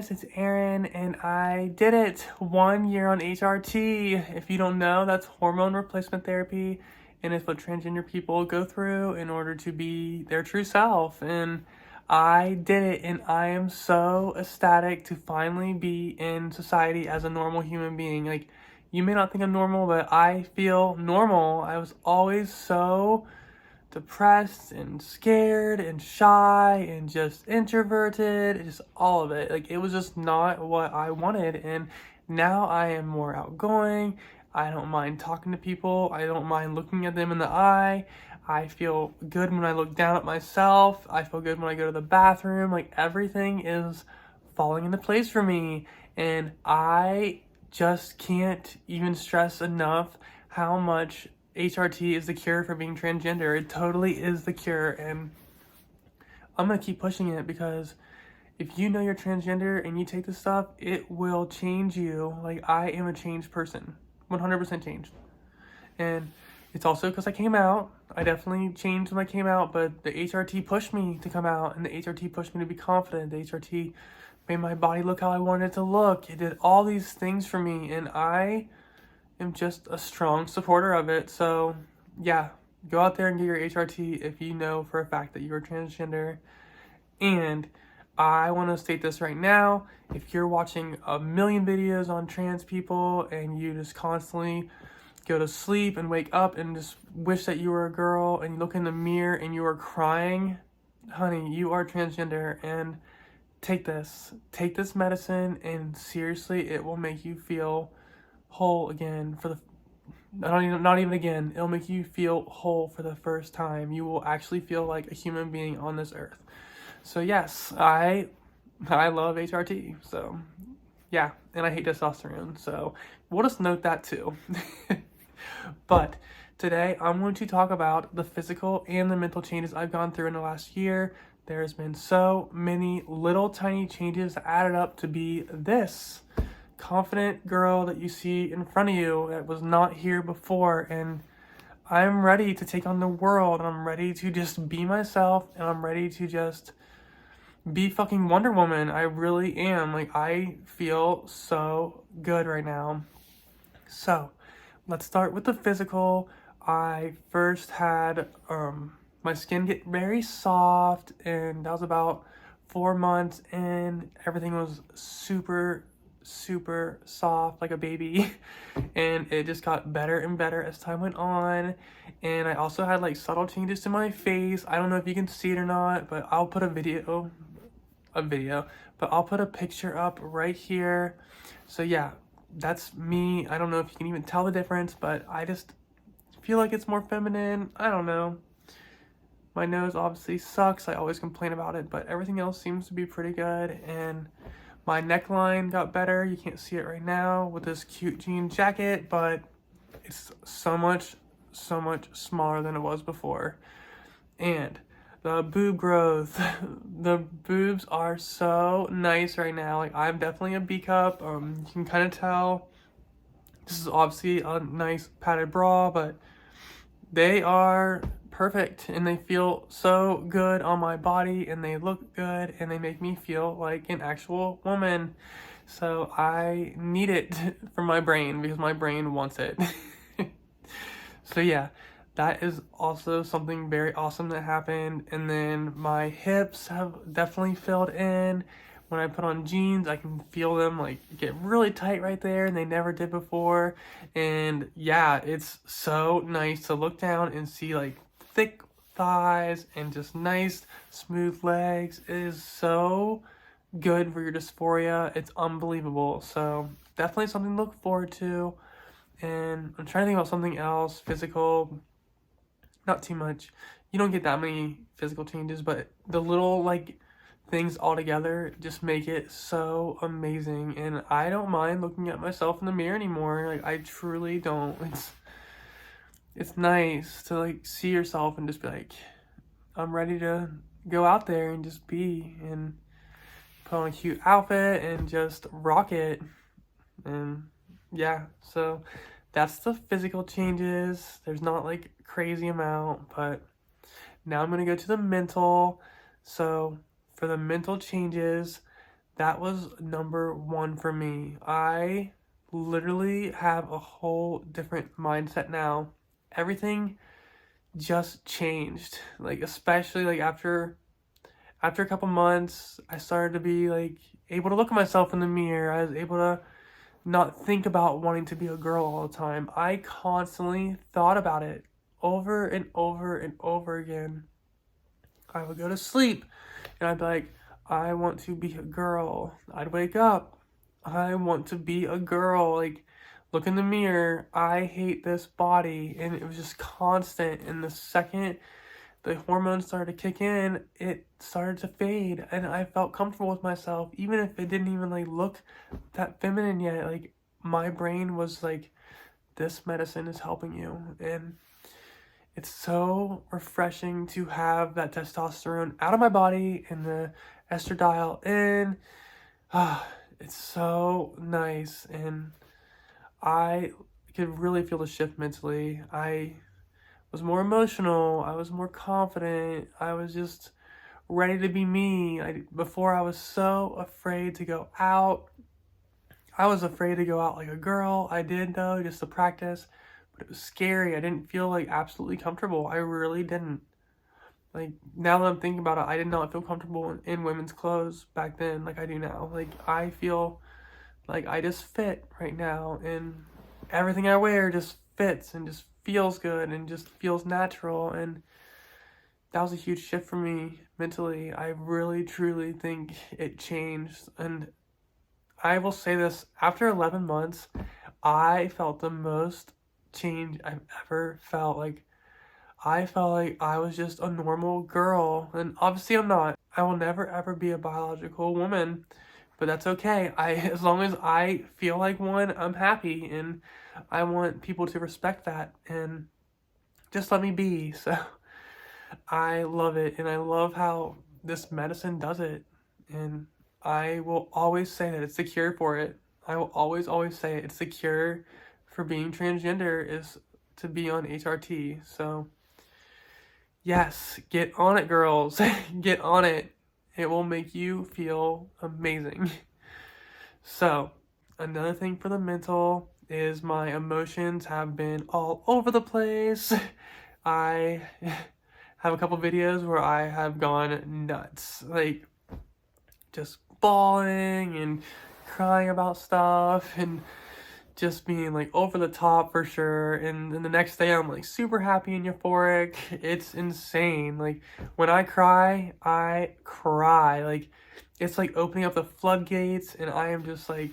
guys, it's Aaron, and I did it. 1 year on HRT. If you don't know, that's hormone replacement therapy, and it's what transgender people go through in order to be their true self. And I did it, and I am so ecstatic to finally be in society as a normal human being. Like, you may not think I'm normal, but I feel normal. I was always so depressed and scared and shy and just introverted, just all of it. Like, it was just not what I wanted. And now I am more outgoing. I don't mind talking to people. I don't mind looking at them in the eye. I feel good when I look down at myself. I feel good when I go to the bathroom. Like, everything is falling into place for me. And I just can't even stress enough how much HRT is the cure for being transgender. It totally is the cure, and I'm gonna keep pushing it because if you know you're transgender and you take this stuff, it will change you. Like, I am a changed person, 100% changed. And it's also because I came out. I definitely changed when I came out, but the HRT pushed me to come out, and the HRT pushed me to be confident. The HRT made my body look how I wanted it to look. It did all these things for me, and I am just a strong supporter of it. So yeah, go out there and get your HRT if you know for a fact that you're transgender. And I want to state this right now: if you're watching a million videos on trans people and you just constantly go to sleep and wake up and just wish that you were a girl, and you look in the mirror and you are crying, honey, you are transgender. And take this medicine, and seriously, it will make you feel whole again for the not even again, it'll make you feel whole for the first time. You will actually feel like a human being on this earth. So yes, I love HRT. So yeah, and I hate testosterone, so we'll just note that too. But today I'm going to talk about the physical and the mental changes I've gone through in the last year. There's been so many little tiny changes that added up to be this confident girl that you see in front of you that was not here before. And I'm ready to take on the world, and I'm ready to just be myself, and I'm ready to just be fucking Wonder Woman. I really am. Like, I feel so good right now. So let's start with the physical. I first had my skin get very soft, and that was about 4 months in. Everything was super soft like a baby, and it just got better and better as time went on. And I also had like subtle changes to my face. I don't know if you can see it or not, but I'll put I'll put a picture up right here. So yeah, that's me. I don't know if you can even tell the difference, but I just feel like it's more feminine. I don't know. My nose obviously sucks. I always complain about it, but everything else seems to be pretty good. And my neckline got better. You can't see it right now with this cute jean jacket, but it's so much smaller than it was before. And the boob growth, the boobs are so nice right now. Like, I'm definitely a B cup. You can kind of tell. This is obviously a nice padded bra, but they are perfect, and they feel so good on my body, and they look good, and they make me feel like an actual woman. So I need it for my brain because my brain wants it. So yeah, that is also something very awesome that happened. And then my hips have definitely filled in. When I put on jeans, I can feel them like get really tight right there, and they never did before. And yeah, it's so nice to look down and see like thick thighs and just nice smooth legs. It is so good for your dysphoria. It's unbelievable. So definitely something to look forward to. And I'm trying to think about something else physical. Not too much. You don't get that many physical changes, but the little like things all together just make it so amazing. And I don't mind looking at myself in the mirror anymore. Like, I truly don't. It's nice to like see yourself and just be like, I'm ready to go out there and just be, and put on a cute outfit and just rock it. And yeah, so that's the physical changes. There's not like crazy amount, but now I'm gonna go to the mental. So for the mental changes, that was number one for me. I literally have a whole different mindset now. Everything just changed. Like, especially like after a couple months, I started to be like able to look at myself in the mirror. I was able to not think about wanting to be a girl all the time. I constantly thought about it over and over and over again. I would go to sleep and I'd be like, I want to be a girl. I'd wake up, I want to be a girl. Like, look in the mirror, I hate this body. And it was just constant. And the second the hormones started to kick in, it started to fade, and I felt comfortable with myself, even if it didn't even like look that feminine yet. Like, my brain was like, this medicine is helping you. And it's so refreshing to have that testosterone out of my body and the estradiol in. It's so nice, and I could really feel the shift mentally. I was more emotional, I was more confident, I was just ready to be me. Before, I was so afraid to go out. I was afraid to go out like a girl. I did, though, just to practice, but it was scary. I didn't feel like absolutely comfortable. I really didn't. Like, now that I'm thinking about it, I did not feel comfortable in women's clothes back then like I do now. Like, I feel like I just fit right now, and everything I wear just fits and just feels good and just feels natural. And that was a huge shift for me mentally. I really truly think it changed. And I will say this, after 11 months, I felt the most change I've ever felt. Like, I felt like I was just a normal girl, and obviously I'm not. I will never ever be a biological woman, but that's okay. As long as I feel like one, I'm happy, and I want people to respect that and just let me be. So I love it, and I love how this medicine does it, and I will always say that it's the cure for it. I will always say it. It's the cure for being transgender, is to be on HRT. So yes, get on it, girls. Get on it. It will make you feel amazing. So, another thing for the mental is my emotions have been all over the place. I have a couple videos where I have gone nuts. Like, just bawling and crying about stuff and just being like over the top for sure. And then the next day I'm like super happy and euphoric. It's insane. Like, when I cry, I cry. Like, it's like opening up the floodgates, and I am just like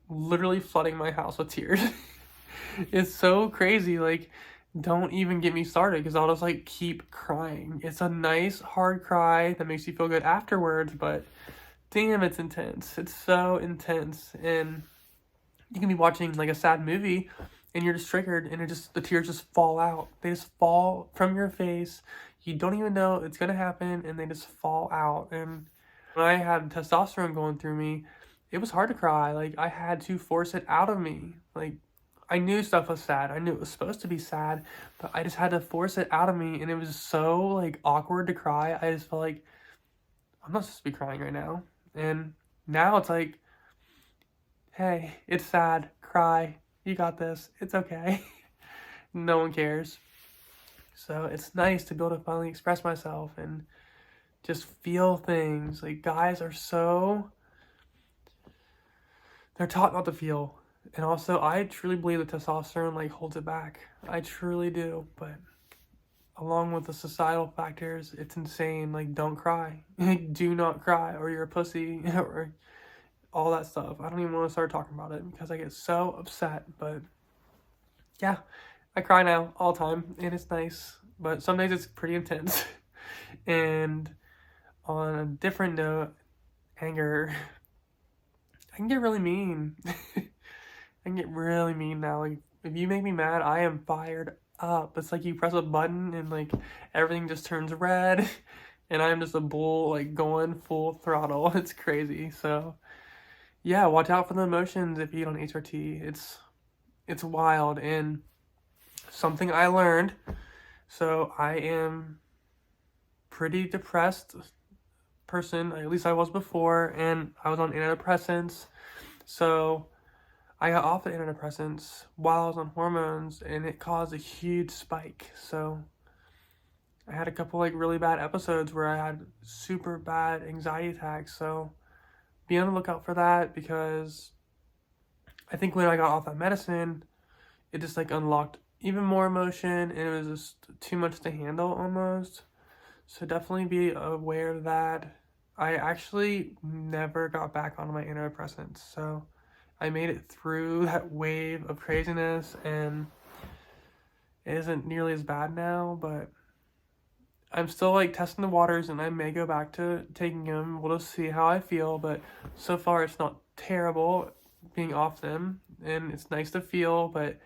literally flooding my house with tears. It's so crazy. Like, don't even get me started, because I'll just like keep crying. It's a nice hard cry that makes you feel good afterwards, but damn, it's intense. It's so intense. And you can be watching like a sad movie and you're just triggered, and the tears just fall out. They just fall from your face. You don't even know it's gonna happen, and they just fall out. And when I had testosterone going through me, it was hard to cry. Like, I had to force it out of me. Like, I knew stuff was sad. I knew it was supposed to be sad, but I just had to force it out of me, and it was so like awkward to cry. I just felt like I'm not supposed to be crying right now. And now it's like, hey, it's sad, cry, you got this, it's okay. No one cares. So it's nice to be able to finally express myself and just feel things. Like, guys are they're taught not to feel. And also, I truly believe that testosterone like holds it back. I truly do. But along with the societal factors, it's insane. Like, don't cry. Do not cry, or you're a pussy, or all that stuff. I don't even want to start talking about it because I get so upset. But yeah, I cry now all the time, and it's nice. But some days it's pretty intense. And on a different note, anger, I can get really mean. I can get really mean now. Like, if you make me mad, I am fired up. It's like you press a button and like everything just turns red, and I'm just a bull, like going full throttle. It's crazy. So yeah, watch out for the emotions if you eat on HRT. It's wild. And something I learned, so I am pretty depressed person, at least I was before, and I was on antidepressants. So I got off the antidepressants while I was on hormones, and it caused a huge spike. So I had a couple like really bad episodes where I had super bad anxiety attacks. So be on the lookout for that, because I think when I got off that medicine, it just like unlocked even more emotion, and it was just too much to handle almost. So definitely be aware of that. I actually never got back on my antidepressants, so I made it through that wave of craziness, and it isn't nearly as bad now, but I'm still like testing the waters, and I may go back to taking them. We'll just see how I feel, but so far it's not terrible being off them, and it's nice to feel, but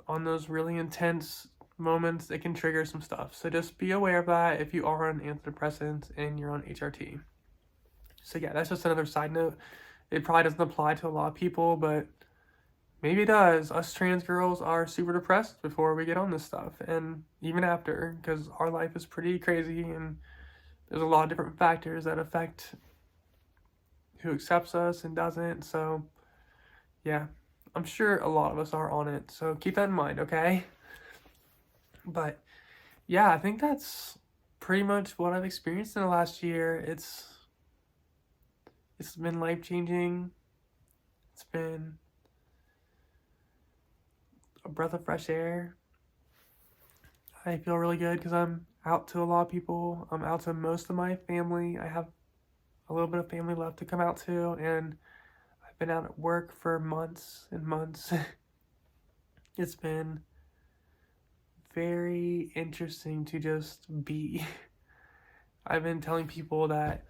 on those really intense moments, it can trigger some stuff. So just be aware of that if you are on antidepressants and you're on HRT. So yeah, that's just another side note. It probably doesn't apply to a lot of people, but maybe it does. Us trans girls are super depressed before we get on this stuff, and even after, because our life is pretty crazy, and there's a lot of different factors that affect who accepts us and doesn't. So yeah, I'm sure a lot of us are on it, so keep that in mind, okay? But yeah, I think that's pretty much what I've experienced in the last year. It's been life-changing. It's been a breath of fresh air. I feel really good because I'm out to a lot of people. I'm out to most of my family. I have a little bit of family left to come out to, and I've been out at work for months and months. It's been very interesting to just be. I've been telling people that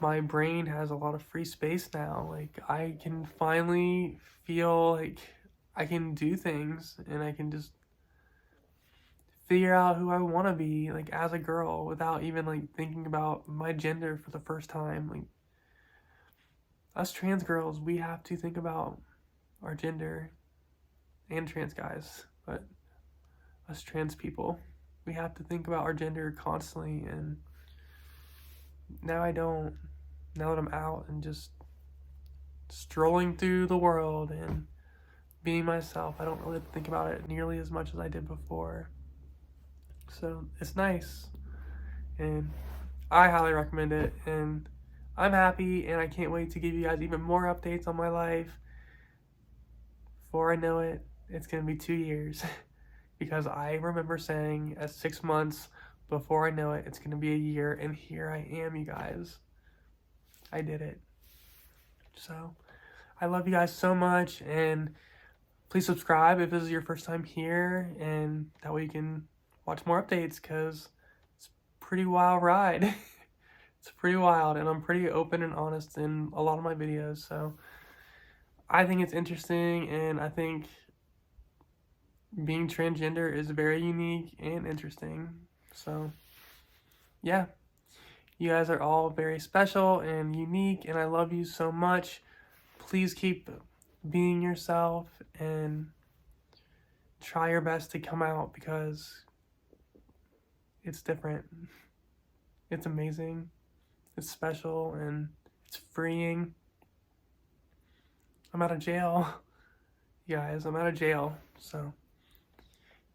my brain has a lot of free space now. Like, I can finally feel like I can do things, and I can just figure out who I want to be, like, as a girl, without even like thinking about my gender for the first time. Like, us trans girls, we have to think about our gender, and trans guys, but us trans people, we have to think about our gender constantly, and now I don't. Now that I'm out and just strolling through the world and being myself, I don't really think about it nearly as much as I did before. So it's nice, and I highly recommend it, and I'm happy, and I can't wait to give you guys even more updates on my life. Before I know it, it's gonna be 2 years. Because I remember saying at 6 months, before I know it, it's gonna be a year, and here I am, you guys. I did it. So I love you guys so much, and please subscribe if this is your first time here, and that way you can watch more updates, because it's a pretty wild ride. It's pretty wild, and I'm pretty open and honest in a lot of my videos, so I think it's interesting, and I think being transgender is very unique and interesting. So yeah, you guys are all very special and unique, and I love you so much. Please keep being yourself and try your best to come out, because it's different. It's amazing. It's special, and it's freeing. I'm out of jail. You guys, I'm out of jail. So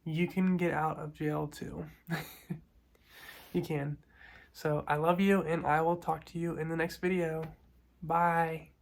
you can get out of jail too. You can. So I love you, and I will talk to you in the next video. Bye.